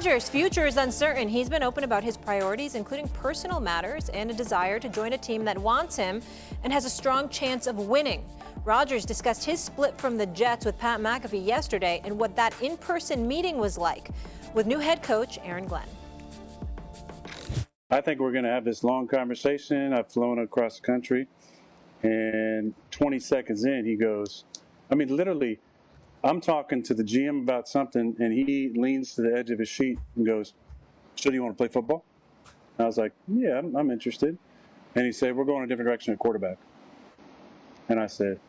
Rodgers' future is uncertain. He's been open about his priorities, including personal matters and a desire to join a team that wants him and has a strong chance of winning. Rodgers discussed his split from the Jets with Pat McAfee yesterday and what that in-person meeting was like with new head coach Aaron Glenn. I think we're going to have this long conversation. I've flown across the country, and 20 seconds in, he goes, literally, I'm talking to the GM about something, and he leans to the edge of his sheet and goes, "So do you want to play football?" And I was like, "Yeah, I'm interested." And he said, "We're going a different direction at quarterback." And I said,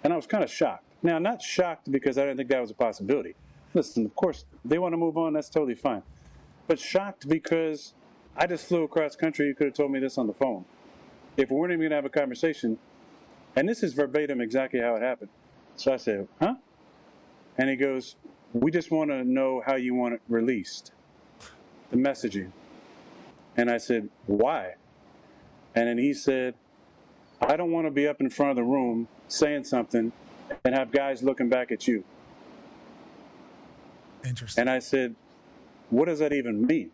and I was kind of shocked. Now, not shocked because I didn't think that was a possibility. Listen, of course, they want to move on. That's totally fine. But shocked because I just flew across country. You could have told me this on the phone. If we weren't even going to have a conversation, and this is verbatim exactly how it happened. So I said, "Huh?" And he goes, "We just want to know how you want it released, the messaging." And I said, "Why?" And then he said, "I don't want to be up in front of the room saying something and have guys looking back at you." Interesting. And I said, "What does that even mean?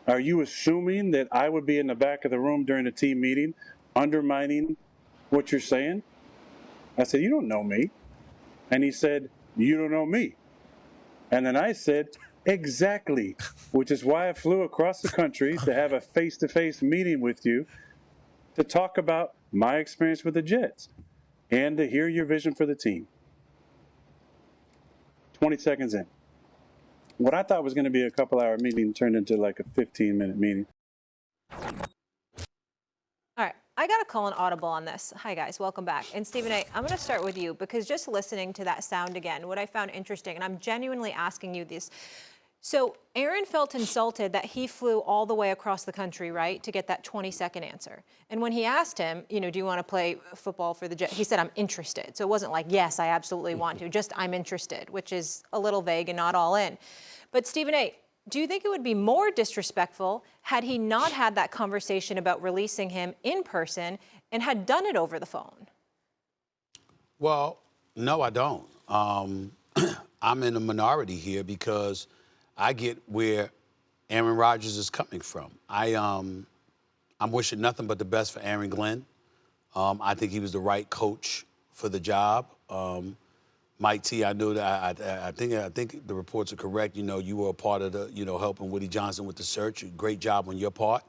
Are you assuming that I would be in the back of the room during a team meeting undermining what you're saying?" I said, "You don't know me." And he said, "You don't know me." And then I said, "Exactly," which is why I flew across the country to have a face-to-face meeting with you to talk about my experience with the Jets and to hear your vision for the team. 20 seconds in. What I thought was going to be a couple-hour meeting turned into like a 15-minute meeting. All right, I got to call an audible on this. Hi, guys. Welcome back. And Stephen A., I'm going to start with you because just listening to that sound again, what I found interesting, and I'm genuinely asking you this. So Aaron felt insulted that he flew all the way across the country, right, to get that 20-second answer. And when he asked him, do you want to play football for the Jets? He said, "I'm interested." So it wasn't like, "Yes, I absolutely want to," just "I'm interested," which is a little vague and not all in. But Stephen A., do you think it would be more disrespectful had he not had that conversation about releasing him in person and had done it over the phone? Well, no, I don't. I'm in a minority here because I get where Aaron Rodgers is coming from. I'm wishing nothing but the best for Aaron Glenn. I think he was the right coach for the job. Mike T, I know that I think the reports are correct. You were a part of the, helping Woody Johnson with the search. Great job on your part.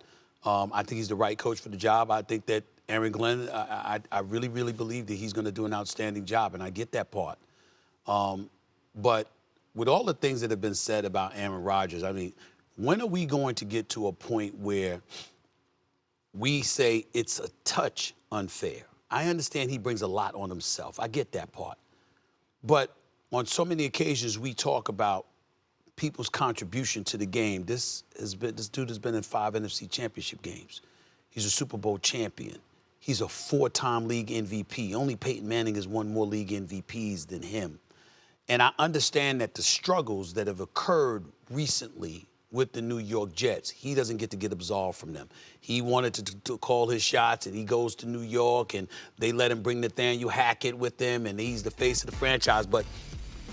I think he's the right coach for the job. I think that Aaron Glenn, I really, really believe that he's going to do an outstanding job, and I get that part. But with all the things that have been said about Aaron Rodgers, when are we going to get to a point where we say it's a touch unfair? I understand he brings a lot on himself. I get that part. But on so many occasions, we talk about people's contribution to the game. This dude has been in 5 NFC championship games. He's a Super Bowl champion. He's a 4-time league MVP. Only Peyton Manning has won more league MVPs than him. And I understand that the struggles that have occurred recently with the New York Jets, he doesn't get to get absolved from them. He wanted to call his shots, and he goes to New York, and they let him bring Nathaniel Hackett with them, and he's the face of the franchise. But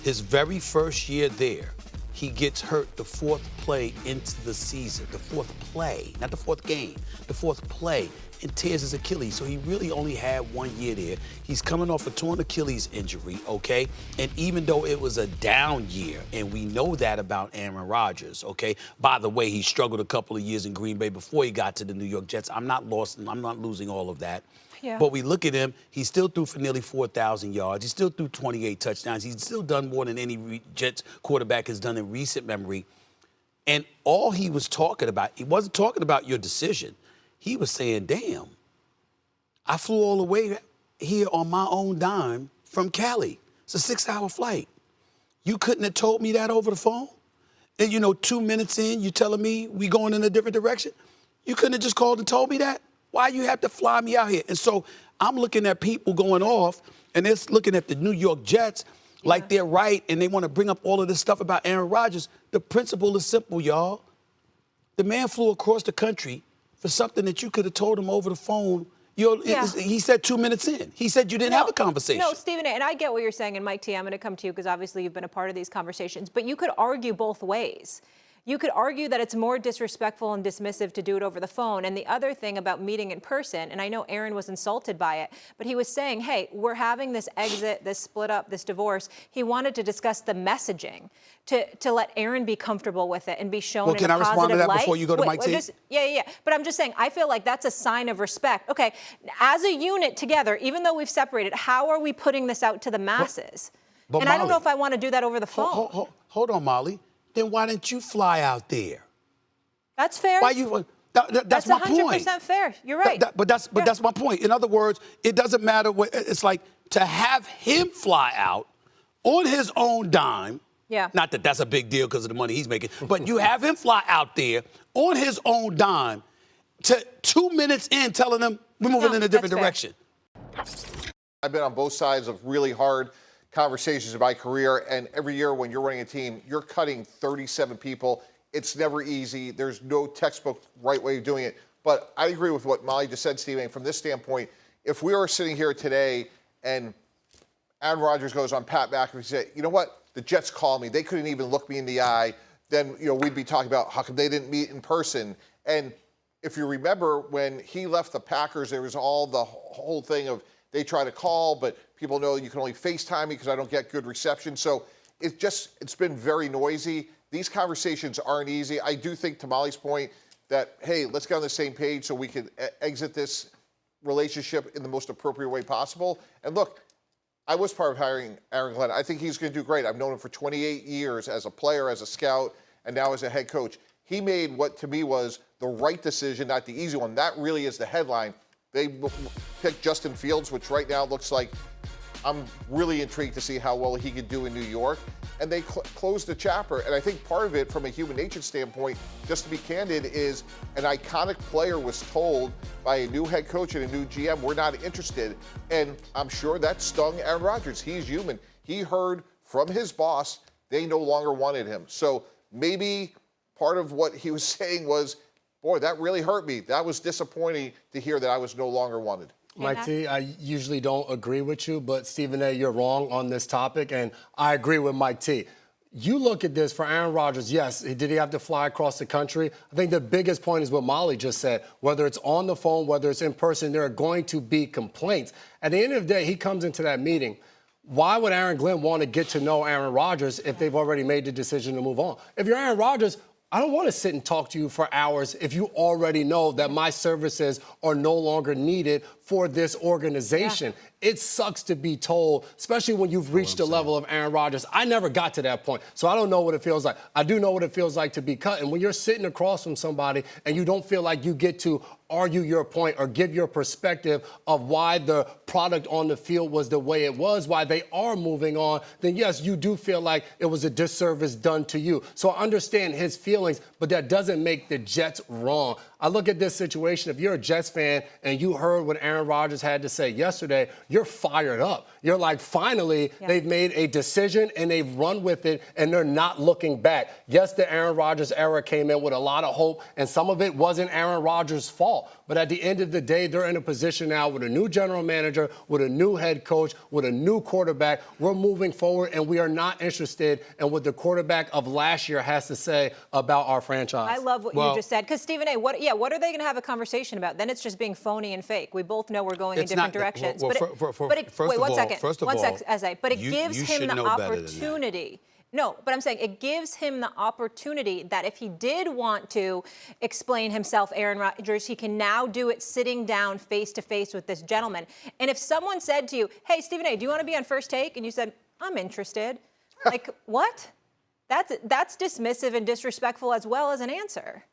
his very first year there, he gets hurt the 4th play into the season. The 4th play, not the 4th game, the 4th play, and tears his Achilles. So he really only had 1 year there. He's coming off a torn Achilles injury, okay? And even though it was a down year, and we know that about Aaron Rodgers, okay? By the way, he struggled a couple of years in Green Bay before he got to the New York Jets. I'm not losing all of that. Yeah. But we look at him, he still threw for nearly 4,000 yards. He still threw 28 touchdowns. He's still done more than any Jets quarterback has done in recent memory. And all he was talking about, he wasn't talking about your decision. He was saying, "Damn, I flew all the way here on my own dime from Cali. It's a 6-hour flight. You couldn't have told me that over the phone? And, 2 minutes in, you telling me we going in a different direction? You couldn't have just called and told me that? Why you have to fly me out here?" And so I'm looking at people going off, and they're looking at the New York Jets like they're right, and they want to bring up all of this stuff about Aaron Rodgers. The principle is simple, y'all. The man flew across the country for something that you could have told him over the phone He said 2 minutes in. He said you didn't have a conversation. No, Stephen A., and I get what you're saying, and Mike T., I'm going to come to you because obviously you've been a part of these conversations, but you could argue both ways. You could argue that it's more disrespectful and dismissive to do it over the phone. And the other thing about meeting in person, and I know Aaron was insulted by it, but he was saying, hey, we're having this exit, this split up, this divorce. He wanted to discuss the messaging to let Aaron be comfortable with it and be shown in a positive light. Can I respond to that before you go to Mike T? Yeah. But I'm just saying, I feel like that's a sign of respect. Okay, as a unit together, even though we've separated, how are we putting this out to the masses? But and Molly, I don't know if I want to do that over the phone. Hold on, Molly. Then why didn't you fly out there? That's fair. Why you? That's my point. 100% fair. You're right. But that's my point. In other words, it doesn't matter what. It's like to have him fly out on his own dime. Yeah. Not that that's a big deal because of the money he's making, but you have him fly out there on his own dime to 2 minutes in telling him we're moving in a different direction. I've been on both sides of really hard conversations in my career, and every year when you're running a team, you're cutting 37 people. It's never easy. There's no textbook right way of doing it. But I agree with what Molly just said, Stephen. From this standpoint, if we were sitting here today and Aaron Rodgers goes on Pat McAfee and say, you know what, the Jets called me. They couldn't even look me in the eye. Then, we'd be talking about how come they didn't meet in person. And if you remember, when he left the Packers, there was all the whole thing of they try to call, but people know you can only FaceTime me because I don't get good reception. So it's been very noisy. These conversations aren't easy. I do think, to Molly's point, that, hey, let's get on the same page so we can exit this relationship in the most appropriate way possible. And look, I was part of hiring Aaron Glenn. I think he's going to do great. I've known him for 28 years as a player, as a scout, and now as a head coach. He made what, to me, was the right decision, not the easy one. That really is the headline. They picked Justin Fields, which right now looks like I'm really intrigued to see how well he could do in New York. And they closed the chapter. And I think part of it, from a human nature standpoint, just to be candid, is an iconic player was told by a new head coach and a new GM, we're not interested. And I'm sure that stung Aaron Rodgers. He's human. He heard from his boss they no longer wanted him. So maybe part of what he was saying was, boy, that really hurt me. That was disappointing to hear that I was no longer wanted. Mike T., I usually don't agree with you, but Stephen A., you're wrong on this topic, and I agree with Mike T. You look at this for Aaron Rodgers, yes, did he have to fly across the country? I think the biggest point is what Molly just said. Whether it's on the phone, whether it's in person, there are going to be complaints. At the end of the day, he comes into that meeting. Why would Aaron Glenn want to get to know Aaron Rodgers if they've already made the decision to move on? If you're Aaron Rodgers, I don't want to sit and talk to you for hours if you already know that my services are no longer needed for this organization. Yeah. It sucks to be told, especially when you've reached the level of Aaron Rodgers. I never got to that point, so I don't know what it feels like. I do know what it feels like to be cut. And when you're sitting across from somebody and you don't feel like you get to argue your point or give your perspective of why the product on the field was the way it was, why they are moving on, then yes, you do feel like it was a disservice done to you. So I understand his feelings, but that doesn't make the Jets wrong. I look at this situation, if you're a Jets fan and you heard what Aaron Rodgers had to say yesterday, you're fired up. You're like, finally, they've made a decision and they've run with it and they're not looking back. Yes, the Aaron Rodgers era came in with a lot of hope, and some of it wasn't Aaron Rodgers' fault. But at the end of the day, they're in a position now with a new general manager, with a new head coach, with a new quarterback. We're moving forward, and we are not interested in what the quarterback of last year has to say about our franchise. I love what you just said. Because, Stephen A., what are they going to have a conversation about? Then it's just being phony and fake. We both know we're going in different directions. But it gives him the opportunity. No, but I'm saying it gives him the opportunity that if he did want to explain himself, Aaron Rodgers, he can now do it sitting down face-to-face with this gentleman. And if someone said to you, hey, Stephen A., do you want to be on First Take? And you said, I'm interested. Like, what? That's dismissive and disrespectful as well as an answer.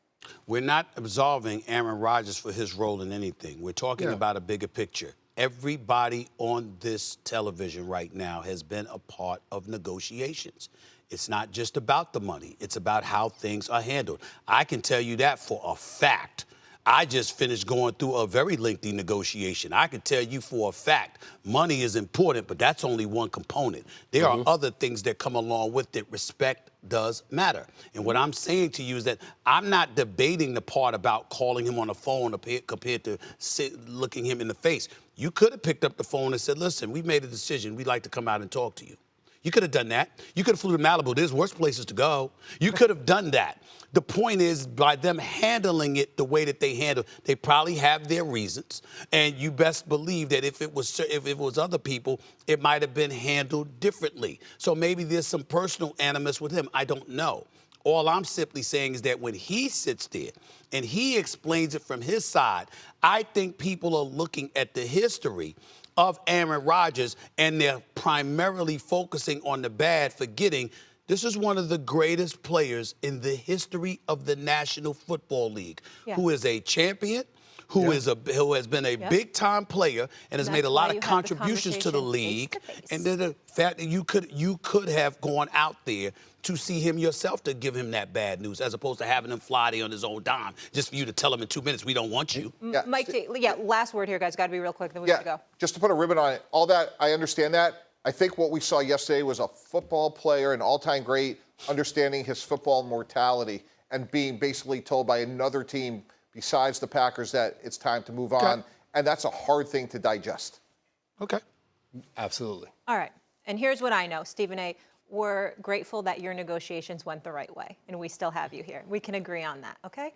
We're not absolving Aaron Rodgers for his role in anything. We're talking about a bigger picture. Everybody on this television right now has been a part of negotiations. It's not just about the money. It's about how things are handled. I can tell you that for a fact. I just finished going through a very lengthy negotiation. I can tell you for a fact, money is important, but that's only one component. There are other things that come along with it. Respect does matter. And what I'm saying to you is that I'm not debating the part about calling him on the phone compared to looking him in the face. You could have picked up the phone and said, listen, we made a decision. We'd like to come out and talk to you. You could have done that. You could have flew to Malibu. There's worse places to go. You could have done that. The point is, by them handling it the way that they handle, they probably have their reasons. And you best believe that if it was other people, it might have been handled differently. So maybe there's some personal animus with him. I don't know. All I'm simply saying is that when he sits there and he explains it from his side, I think people are looking at the history of Aaron Rodgers, and they're primarily focusing on the bad, forgetting this is one of the greatest players in the history of the National Football League, who is a champion, who has been a big-time player and has made a lot of contributions to the league. And then the fact that you could have gone out there to see him yourself to give him that bad news, as opposed to having him fly there on his own dime, just for you to tell him in 2 minutes, we don't want you. Mike, last word here, guys. Got to be real quick, then we got to go. Just to put a ribbon on it, all that, I understand that. I think what we saw yesterday was a football player, an all-time great, understanding his football mortality and being basically told by another team besides the Packers that it's time to move on. And that's a hard thing to digest. Okay. Absolutely. All right. And here's what I know, Stephen A. We're grateful that your negotiations went the right way, and we still have you here. We can agree on that, okay?